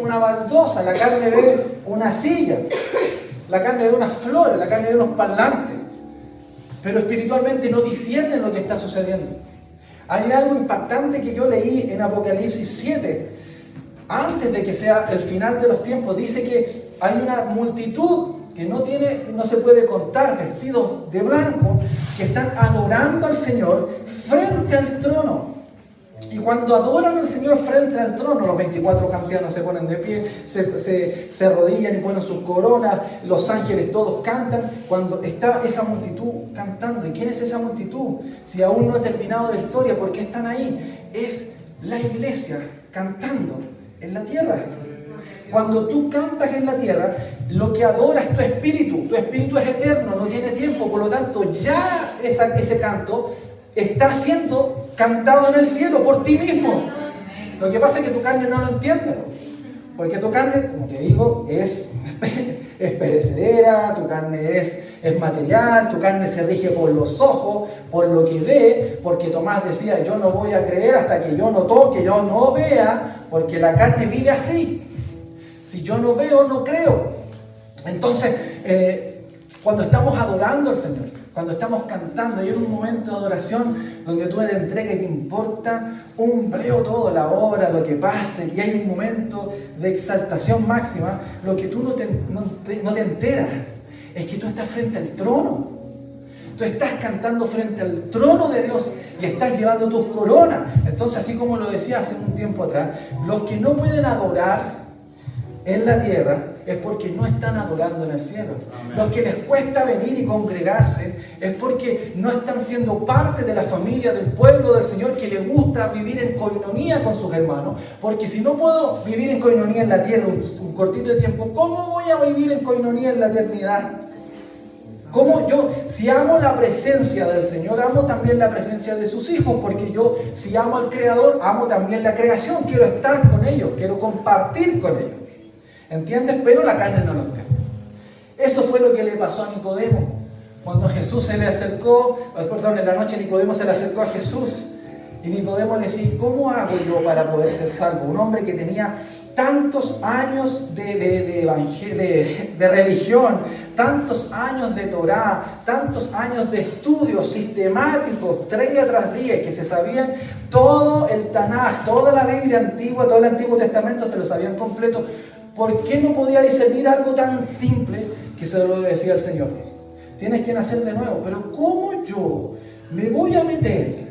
una baldosa, la carne ve una silla, la carne ve unas flores, la carne ve unos parlantes, pero espiritualmente no disciernen lo que está sucediendo. Hay algo impactante que yo leí en Apocalipsis 7, antes de que sea el final de los tiempos. Dice que hay una multitud que no se puede contar, vestidos de blanco, que están adorando al Señor frente al trono. Y cuando adoran al Señor frente al trono, los 24 ancianos se ponen de pie, se arrodillan y ponen sus coronas, los ángeles todos cantan, cuando está esa multitud cantando. ¿Y quién es esa multitud? Si aún no ha terminado la historia, ¿por qué están ahí? Es la iglesia cantando en la tierra. Cuando tú cantas en la tierra, lo que adora es tu espíritu es eterno, no tiene tiempo, por lo tanto ya ese canto está siendo cantado en el cielo por ti mismo. Lo que pasa es que tu carne no lo entiende, porque tu carne, como te digo, es perecedera, tu carne es material, tu carne se rige por los ojos, por lo que ve, porque Tomás decía, yo no voy a creer hasta que yo no toque, yo no vea, porque la carne vive así. Si yo no veo, no creo. Entonces, cuando estamos adorando al Señor, cuando estamos cantando, hay un momento de adoración donde tú te entregas y te importa un breo todo, la hora, lo que pase, y hay un momento de exaltación máxima. Lo que tú no te enteras es que tú estás frente al trono. Tú estás cantando frente al trono de Dios y estás llevando tus coronas. Entonces, así como lo decía hace un tiempo atrás, los que no pueden adorar en la tierra es porque no están adorando en el cielo. Los que les cuesta venir y congregarse es porque no están siendo parte de la familia del pueblo del Señor, que le gusta vivir en coinonía con sus hermanos. Porque si no puedo vivir en coinonía en la tierra un cortito de tiempo, ¿cómo voy a vivir en coinonía en la eternidad? ¿Cómo yo, si amo la presencia del Señor, amo también la presencia de sus hijos? Porque yo, si amo al Creador, amo también la creación. Quiero estar con ellos, quiero compartir con ellos. ¿Entiendes? Pero la carne no lo entiende. Eso fue lo que le pasó a Nicodemo. Cuando Jesús se le acercó, en la noche Nicodemo se le acercó a Jesús. Y Nicodemo le decía, ¿cómo hago yo para poder ser salvo? Un hombre que tenía tantos años de religión, tantos años de Torá, tantos años de estudios sistemáticos, día tras día, que se sabían todo el Tanaj, toda la Biblia antigua, todo el Antiguo Testamento se lo sabían completo. ¿Por qué no podía discernir algo tan simple que se lo decía el Señor? Tienes que nacer de nuevo. Pero ¿cómo yo me voy a meter,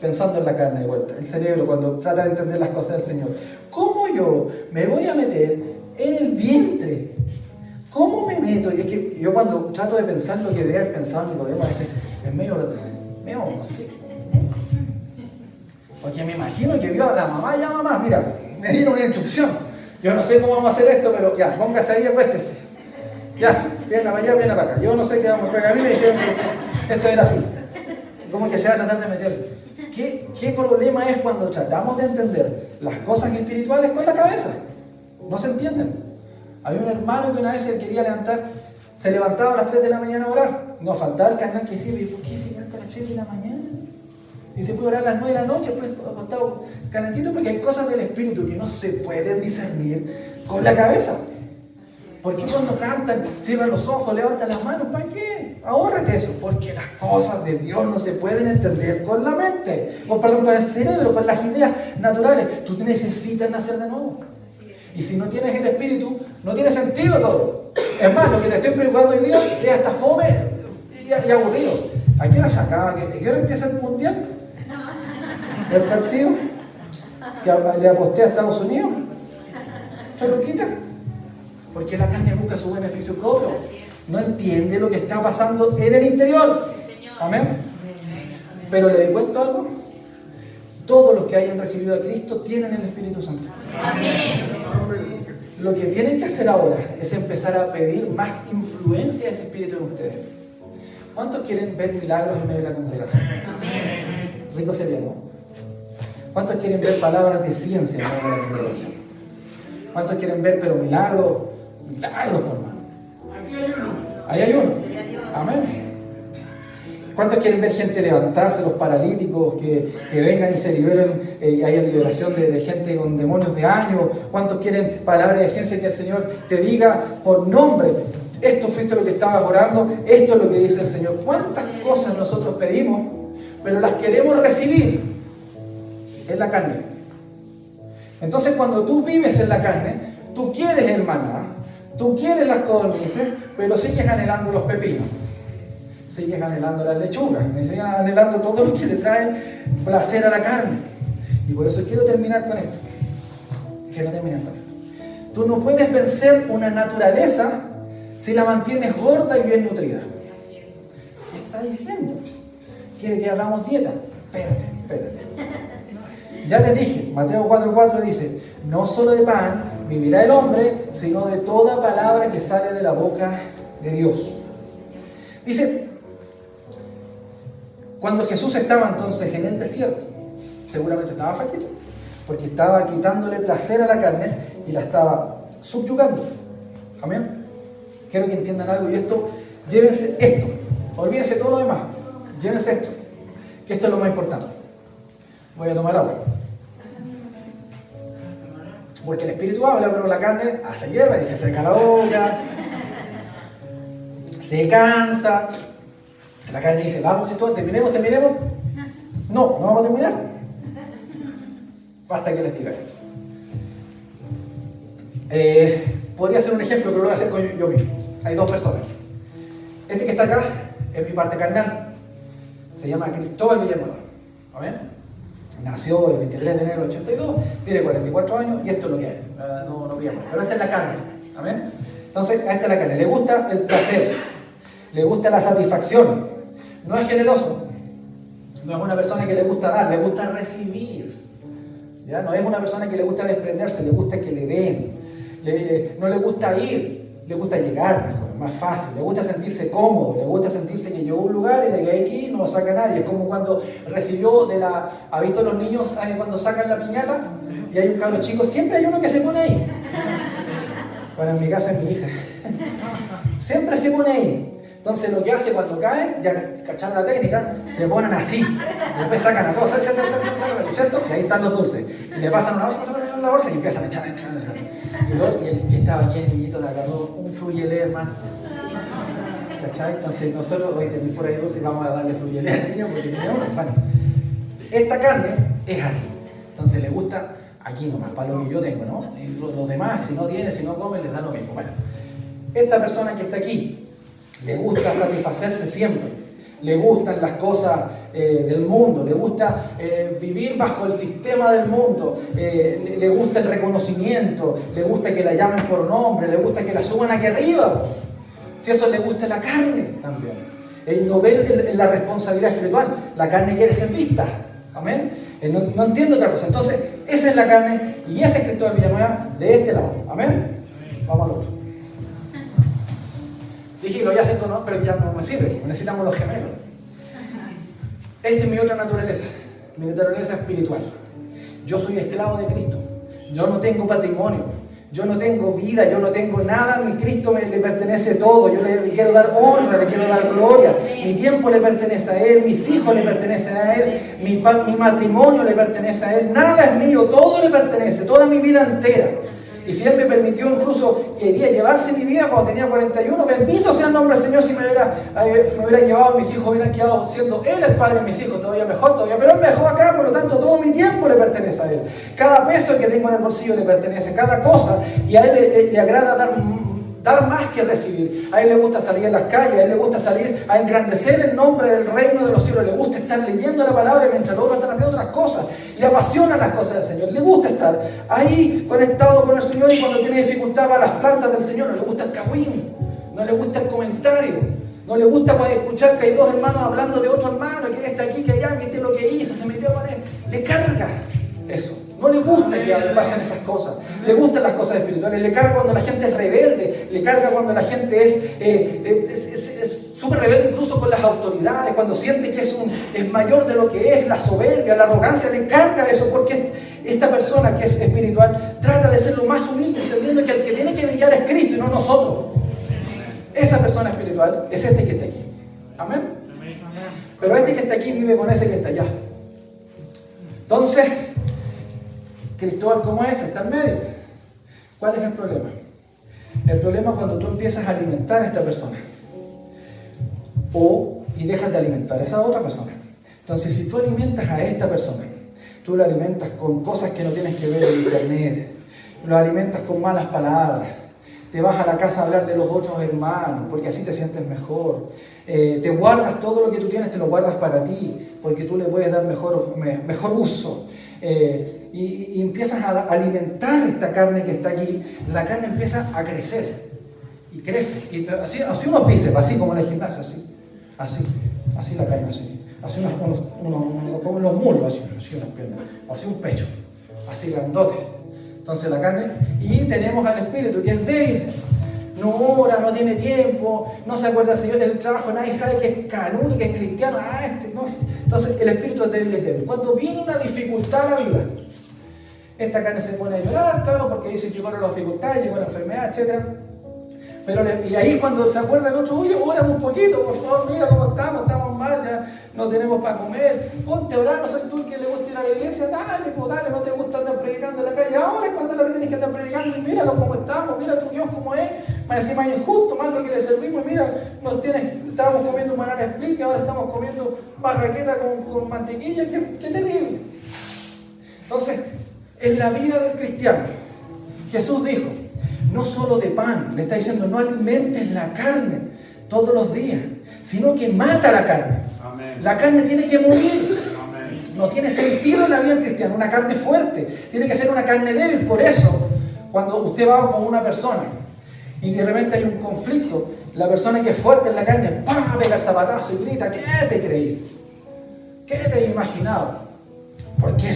pensando en la carne de vuelta, el cerebro cuando trata de entender las cosas del Señor? ¿Cómo yo me voy a meter en el vientre? ¿Cómo me meto? Y es que yo cuando trato de pensar lo que debe haber pensado Nicodemo, a veces es medio no sé. Porque me imagino que vio a la mamá, ya mamá, mira, me dieron una instrucción. Yo no sé cómo vamos a hacer esto, pero ya, póngase ahí, acuéstese. Ya, pierna para allá, pierna para acá. Yo no sé qué vamos a hacer. A mí me dijeron que esto era así. ¿Cómo que se va a tratar de meter? ¿Qué problema es cuando tratamos de entender las cosas espirituales con la cabeza? No se entienden. Había un hermano que una vez se quería levantar, se levantaba a las 3 de la mañana a orar. No faltaba el canal que decía, ¿por qué se levanta a las 3 de la mañana? Y se puede orar a las 9 de la noche, pues acostado calentito, porque hay cosas del espíritu que no se pueden discernir con la cabeza. ¿Por qué cuando cantan, cierran los ojos, levantan las manos? ¿Para qué? Ahórrate eso. Porque las cosas de Dios no se pueden entender con la mente, con el cerebro, con las ideas naturales. Tú necesitas nacer de nuevo. Y si no tienes el espíritu, no tiene sentido todo. Es más, lo que te estoy predicando hoy día es hasta fome y aburrido. ¿A qué hora se acaba? ¿A qué hora empieza el mundial? ¿El partido? ¿Que le aposté a Estados Unidos? ¿Se lo quita? Porque la carne busca su beneficio propio. No entiende lo que está pasando en el interior. Amén. Pero ¿le cuento algo? Todos los que hayan recibido a Cristo tienen el Espíritu Santo. Amén. Lo que tienen que hacer ahora es empezar a pedir más influencia de ese Espíritu en ustedes. ¿Cuántos quieren ver milagros en medio de la congregación? Amén. Rico sería, ¿no? ¿Cuántos quieren ver palabras de ciencia en medio de la congregación? ¿Cuántos quieren ver, pero milagros, por hermano? Ahí hay uno. Amén. ¿Cuántos quieren ver gente levantarse, los paralíticos, que vengan y se liberen, y haya liberación de gente con demonios de años? ¿Cuántos quieren palabras de ciencia que el Señor te diga por nombre? Esto fuiste lo que estabas orando, esto es lo que dice el Señor. ¿Cuántas cosas nosotros pedimos, pero las queremos recibir en la carne? Entonces cuando tú vives en la carne, tú quieres el maná, tú quieres las codornices, pero sigues anhelando los pepinos, sigues anhelando las lechugas, sigues anhelando todo lo que le trae placer a la carne. Y por eso quiero terminar con esto. Tú no puedes vencer una naturaleza si la mantienes gorda y bien nutrida. ¿Qué está diciendo? ¿Quiere que hagamos dieta? Espérate. Ya les dije, Mateo 4:4 dice, no solo de pan vivirá el hombre, sino de toda palabra que sale de la boca de Dios. Dice, cuando Jesús estaba entonces en el desierto, seguramente estaba flaquito, porque estaba quitándole placer a la carne y la estaba subyugando. Amén. Quiero que entiendan algo, y esto, llévense esto, olvídense todo lo demás, llévense esto, que esto es lo más importante. Voy a tomar agua. Porque el espíritu habla, pero la carne hace guerra y se seca la boca, se cansa. La carne dice, vamos, terminemos. No vamos a terminar. Basta que les diga esto. Podría ser un ejemplo, pero lo voy a hacer con yo mismo. Hay dos personas. Este que está acá es mi parte carnal. Se llama Cristóbal Villanueva. ¿Amén? nació el 23 de enero del 82, tiene 44 años y esto es lo que es. No pillamos. Pero esta es la carne. ¿Amén? Entonces, a esta es la carne. Le gusta el placer, le gusta la satisfacción. No es generoso. No es una persona que le gusta dar, le gusta recibir. ¿Ya? No es una persona que le gusta desprenderse, le gusta que le den. No le gusta ir, le gusta llegar mejor, más fácil. Le gusta sentirse cómodo, le gusta sentirse que llegó a un lugar y de aquí no lo saca nadie. Es como cuando recibió ¿ha visto los niños cuando sacan la piñata? Y hay un cabro chico, siempre hay uno que se pone ahí. Bueno, en mi caso es mi hija. Siempre se pone ahí. Entonces lo que hace cuando caen, ya cacharon la técnica, se ponen así. Y después sacan a todos, ¿cierto? Y ahí están los dulces. Y le pasan una bolsa y empiezan a echar. Y el que estaba aquí, el niñito, le agarró un fluyelé, hermano. ¿Cachai? Entonces nosotros hoy tenemos por ahí dulces y vamos a darle fluyelé al niño porque tiene uno. Bueno, esta carne es así. Entonces le gusta aquí nomás, para lo que yo tengo, ¿no? Y los demás, si no tienen, si no comen, les da lo mismo. Bueno, esta persona que está aquí, le gusta satisfacerse siempre, le gustan las cosas del mundo, le gusta vivir bajo el sistema del mundo, le gusta el reconocimiento, le gusta que la llamen por nombre, le gusta que la suban aquí arriba. Si eso le gusta la carne también. Él no ve la responsabilidad espiritual, la carne quiere ser vista. Amén. No entiende otra cosa. Entonces, esa es la carne y ese es Cristóbal Villanueva de este lado. Amén. Vamos al otro. Dije, lo ya siento, no, pero ya no me sirve, necesitamos los gemelos. Esta es mi otra naturaleza, mi naturaleza espiritual. Yo soy esclavo de Cristo, yo no tengo patrimonio, yo no tengo vida, yo no tengo nada, mi Cristo le pertenece todo, yo le quiero dar honra, le quiero dar gloria, mi tiempo le pertenece a Él, mis hijos le pertenecen a Él, mi matrimonio le pertenece a Él, nada es mío, todo le pertenece, toda mi vida entera. Y si Él me permitió, incluso quería llevarse mi vida cuando tenía 41, bendito sea el nombre del Señor si me hubiera llevado, mis hijos hubieran quedado siendo Él el padre de mis hijos, todavía mejor todavía, pero Él me dejó acá, por lo tanto todo mi tiempo le pertenece a Él. Cada peso que tengo en el bolsillo le pertenece, cada cosa, y a Él le agrada dar más que recibir. A Él le gusta salir en las calles, a Él le gusta salir a engrandecer el nombre del reino de los cielos, le gusta estar leyendo la palabra mientras los otros están haciendo otras cosas, le apasionan las cosas del Señor, le gusta estar ahí conectado con el Señor y cuando tiene dificultad va a las plantas del Señor, no le gusta el cagüín, no le gusta el comentario, no le gusta escuchar que hay dos hermanos hablando de otro hermano, que está aquí, que allá, viste lo que hizo, se metió con él, le carga eso. No le gusta que pasen esas cosas, le gustan las cosas espirituales, le carga cuando la gente es rebelde, le carga cuando la gente es súper rebelde incluso con las autoridades, cuando siente que es mayor de lo que es, la soberbia, la arrogancia, le carga eso porque esta persona que es espiritual trata de ser lo más humilde, entendiendo que el que tiene que brillar es Cristo y no nosotros. Esa persona espiritual es este que está aquí. Amén. Pero este que está aquí vive con ese que está allá. Entonces, Cristóbal, ¿cómo es? Está en medio. ¿Cuál es el problema? El problema es cuando tú empiezas a alimentar a esta persona y dejas de alimentar a esa otra persona. Entonces, si tú alimentas a esta persona, tú la alimentas con cosas que no tienes que ver en internet, lo alimentas con malas palabras, te vas a la casa a hablar de los otros hermanos, porque así te sientes mejor, te guardas todo lo que tú tienes, te lo guardas para ti, porque tú le puedes dar mejor uso. Y empiezas a alimentar esta carne que está aquí, la carne empieza a crecer y crece, y así unos bíceps, así como en el gimnasio, así la carne, así como los muslos, así unas piernas, así un pecho, así grandote. Entonces la carne, y tenemos al espíritu que es débil, no ora, no tiene tiempo, no se acuerda del Señor, el trabajo, nadie sabe que es canuto, que es cristiano, no. Entonces el espíritu es débil. Cuando viene una dificultad a la vida, esta carne se pone a llorar, claro, porque dice llegó la dificultad, llegó la enfermedad, etc. Y ahí cuando se acuerda el otro, oye, órame un poquito, por favor, mira cómo estamos mal, ya no tenemos para comer, ponte a orar, no soy tú el que le gusta ir a la iglesia, dale, no te gusta andar predicando en la calle, ahora es cuando es lo que tienes que andar predicando, y míralo cómo estamos, mira tu Dios cómo es, más encima es injusto, más lo que le servimos, mira, estábamos comiendo manera explica, ahora estamos comiendo barraqueta con mantequilla, qué terrible. Entonces, en la vida del cristiano, Jesús dijo, no solo de pan, le está diciendo, no alimentes la carne todos los días, sino que mata la carne. Amén. La carne tiene que morir. Amén. No tiene sentido en la vida cristiana, una carne fuerte. Tiene que ser una carne débil. Por eso, cuando usted va con una persona y de repente hay un conflicto, la persona que es fuerte en la carne, ¡pam!, pega el zapatazo y grita: ¿qué te creí? ¿Qué te has imaginado? Porque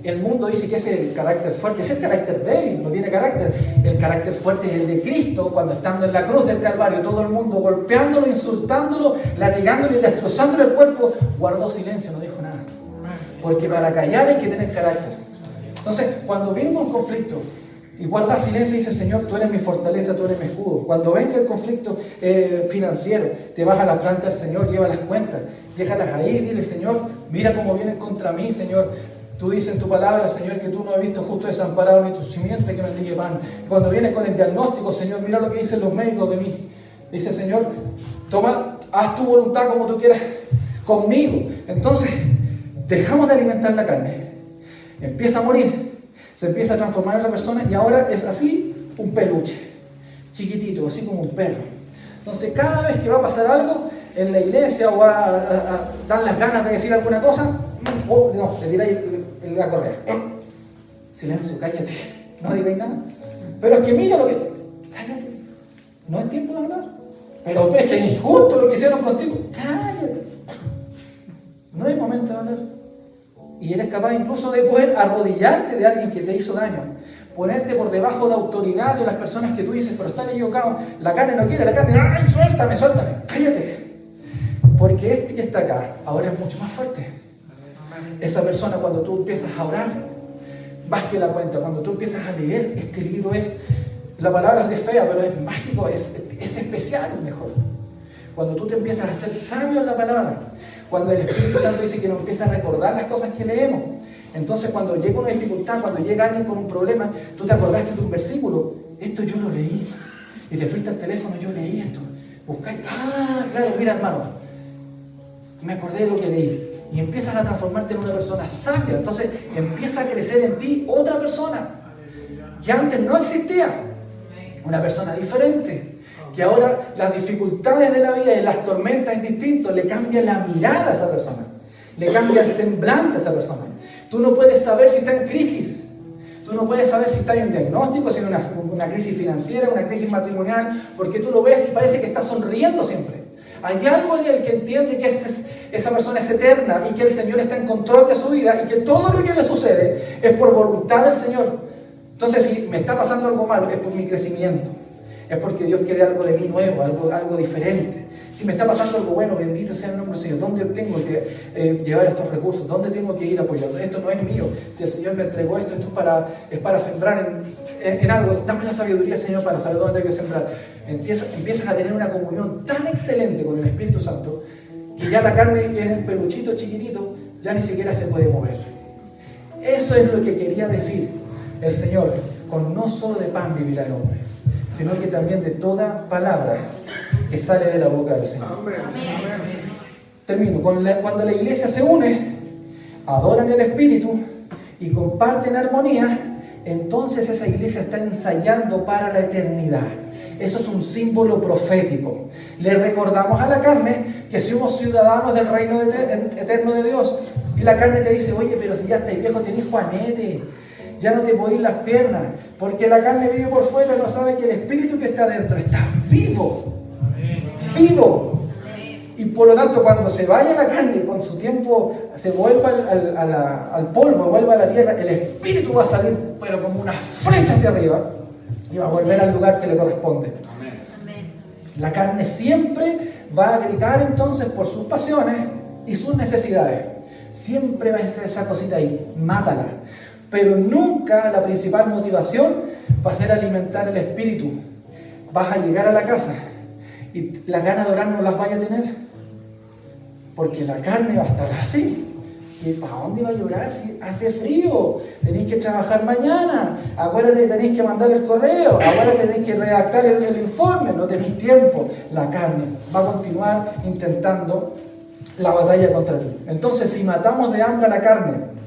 el mundo dice que ese es el carácter fuerte, es el carácter débil, no tiene carácter. El carácter fuerte es el de Cristo, cuando estando en la cruz del Calvario, todo el mundo golpeándolo, insultándolo, latigándolo y destrozándole el cuerpo, guardó silencio, no dijo nada. Porque para callar hay que tener carácter. Entonces, cuando venga un conflicto y guarda silencio y dice: Señor, tú eres mi fortaleza, tú eres mi escudo. Cuando venga el conflicto financiero, te vas a la planta del Señor, lleva las cuentas, déjalas ahí, dile: Señor, mira cómo vienen contra mí, Señor. Tú dices en tu palabra, Señor, que tú no has visto justo desamparado ni tu simiente que mendigue pan. Y cuando vienes con el diagnóstico, Señor, mira lo que dicen los médicos de mí. Dice: Señor, toma, haz tu voluntad como tú quieras conmigo. Entonces, dejamos de alimentar la carne. Empieza a morir. Se empieza a transformar en otra persona y ahora es así, un peluche, chiquitito, así como un perro. Entonces, cada vez que va a pasar algo en la iglesia o a dar las ganas de decir alguna cosa, no, le tiráis la correa. Silencio, cállate, no digáis nada. Pero es que mira lo que... Cállate, no es tiempo de hablar. Pero es que es injusto lo que hicieron contigo. Cállate. No es momento de hablar. Y eres capaz incluso de poder arrodillarte de alguien que te hizo daño, ponerte por debajo de autoridad de las personas que tú dices: pero están equivocados, la carne no quiere, la carne, ¡ay, suéltame, suéltame! ¡Cállate! Porque este que está acá ahora es mucho más fuerte. Esa persona, cuando tú empiezas a orar, vas que la cuenta. Cuando tú empiezas a leer, este libro la palabra es fea, pero es mágico, es especial, mejor. Cuando tú te empiezas a hacer sabio en la palabra, cuando el Espíritu Santo dice que nos empieza a recordar las cosas que leemos. Entonces, cuando llega una dificultad, cuando llega alguien con un problema, tú te acordaste de un versículo: esto yo lo leí. Y te fuiste al teléfono: yo leí esto. Buscáis: claro, mira, hermano, me acordé de lo que leí. Y empiezas a transformarte en una persona sabia. Entonces, empieza a crecer en ti otra persona que antes no existía. Una persona diferente. Que ahora las dificultades de la vida y las tormentas es distinto, le cambia la mirada a esa persona, le cambia el semblante a esa persona. Tú no puedes saber si está en crisis, tú no puedes saber si está en un diagnóstico, si en una crisis financiera, una crisis matrimonial, porque tú lo ves y parece que está sonriendo siempre. Hay algo en él que entiende que esa persona es eterna y que el Señor está en control de su vida y que todo lo que le sucede es por voluntad del Señor. Entonces, si me está pasando algo malo, es por mi crecimiento. Es porque Dios quiere algo de mí nuevo, algo diferente. Si me está pasando algo bueno, bendito sea el nombre del Señor. ¿Dónde tengo que llevar estos recursos? ¿Dónde tengo que ir a apoyarlo? Esto no es mío. Si el Señor me entregó esto, es para sembrar en algo. Dame la sabiduría, Señor, para saber dónde tengo que sembrar. Empiezas a tener una comunión tan excelente con el Espíritu Santo que ya la carne, que es un peluchito chiquitito, ya ni siquiera se puede mover. Eso es lo que quería decir el Señor. Con no solo de pan vivirá el hombre, sino que también de toda palabra que sale de la boca del Señor. Termino. Cuando la iglesia se une, adoran el Espíritu y comparten armonía, entonces esa iglesia está ensayando para la eternidad. Eso es un símbolo profético. Le recordamos a la carne que somos ciudadanos del reino eterno de Dios. Y la carne te dice: oye, pero si ya estás viejo, tenés juanete, ya no te podís las piernas, porque la carne vive por fuera, no sabe que el espíritu que está dentro está vivo. Vivo. Y por lo tanto, cuando se vaya la carne, con su tiempo se vuelva al polvo, vuelva a la tierra, el espíritu va a salir, pero como una flecha hacia arriba, y va a volver al lugar que le corresponde. La carne siempre va a gritar entonces por sus pasiones y sus necesidades. Siempre va a ser esa cosita ahí, mátala. Pero nunca la principal motivación va a ser alimentar el espíritu. Vas a llegar a la casa y las ganas de orar no las vaya a tener, porque la carne va a estar así. ¿Y para dónde va a llorar si hace frío? Tenéis que trabajar mañana. Acuérdate que tenéis que mandar el correo. Ahora tenéis que redactar el informe. No tenéis tiempo. La carne va a continuar intentando la batalla contra ti. Entonces, si matamos de hambre a la carne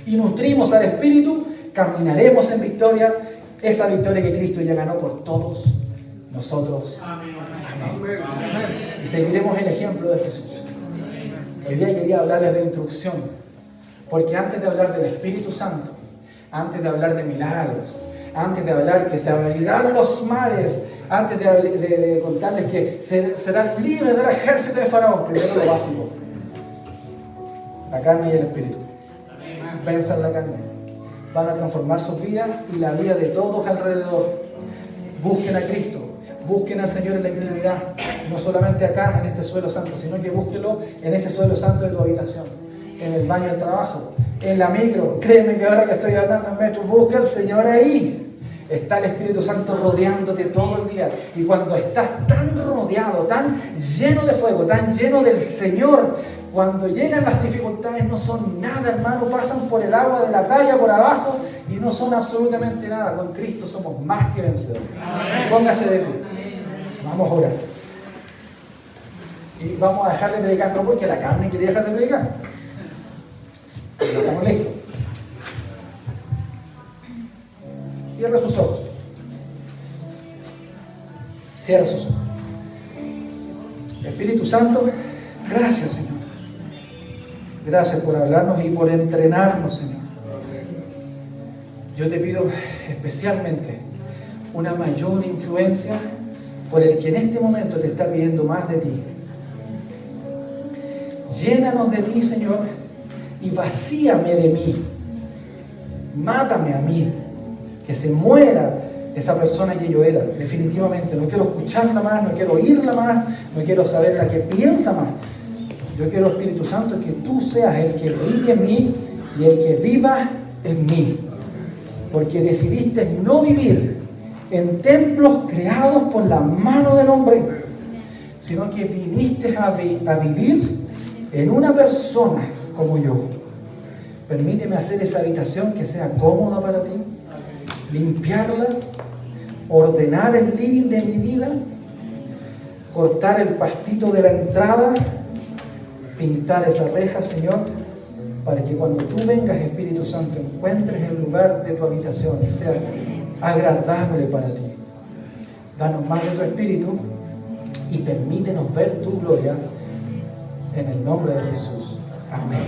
y nutrimos al espíritu, caminaremos en victoria. Esa victoria que Cristo ya ganó por todos nosotros. Amén. Y seguiremos el ejemplo de Jesús. Hoy día quería hablarles de instrucción, porque antes de hablar del Espíritu Santo, antes de hablar de milagros, antes de hablar que se abrirán los mares, antes de contarles que serán libres del ejército de Faraón, primero lo básico: la carne y el Espíritu. Venzan la carne, van a transformar sus vidas y la vida de todos alrededor. Busquen a Cristo, busquen al Señor en la intimidad, no solamente acá en este suelo santo, sino que búsquenlo en ese suelo santo de tu habitación, en el baño del trabajo, en la micro. Créeme que ahora que estoy hablando en metro, busca al Señor ahí. Está el Espíritu Santo rodeándote todo el día. Y cuando estás tan rodeado, tan lleno de fuego, tan lleno del Señor, cuando llegan las dificultades no son nada, hermano. Pasan por el agua de la playa por abajo y no son absolutamente nada. Con Cristo somos más que vencedores. Póngase de pie. Vamos a orar. Y vamos a dejar de predicar, no porque la carne quiere dejar de predicar. Pero estamos listos. Cierra sus ojos. Cierra sus ojos. Espíritu Santo, gracias, Señor. Gracias por hablarnos y por entrenarnos, Señor. Yo te pido especialmente una mayor influencia por el que en este momento te está pidiendo más de ti. Llénanos de ti, Señor, y vacíame de mí. Mátame a mí. Que se muera esa persona que yo era, definitivamente. No quiero escucharla más, no quiero oírla más, no quiero saber la que piensa más. Yo quiero, Espíritu Santo, que tú seas el que vive en mí y el que viva en mí. Porque decidiste no vivir en templos creados por la mano del hombre, sino que viniste a vivir en una persona como yo. Permíteme hacer esa habitación que sea cómoda para ti, limpiarla, ordenar el living de mi vida, cortar el pastito de la entrada, pintar esa reja, Señor, para que cuando tú vengas, Espíritu Santo, encuentres el lugar de tu habitación y sea agradable para ti. Danos más de tu Espíritu y permítenos ver tu gloria en el nombre de Jesús. Amén.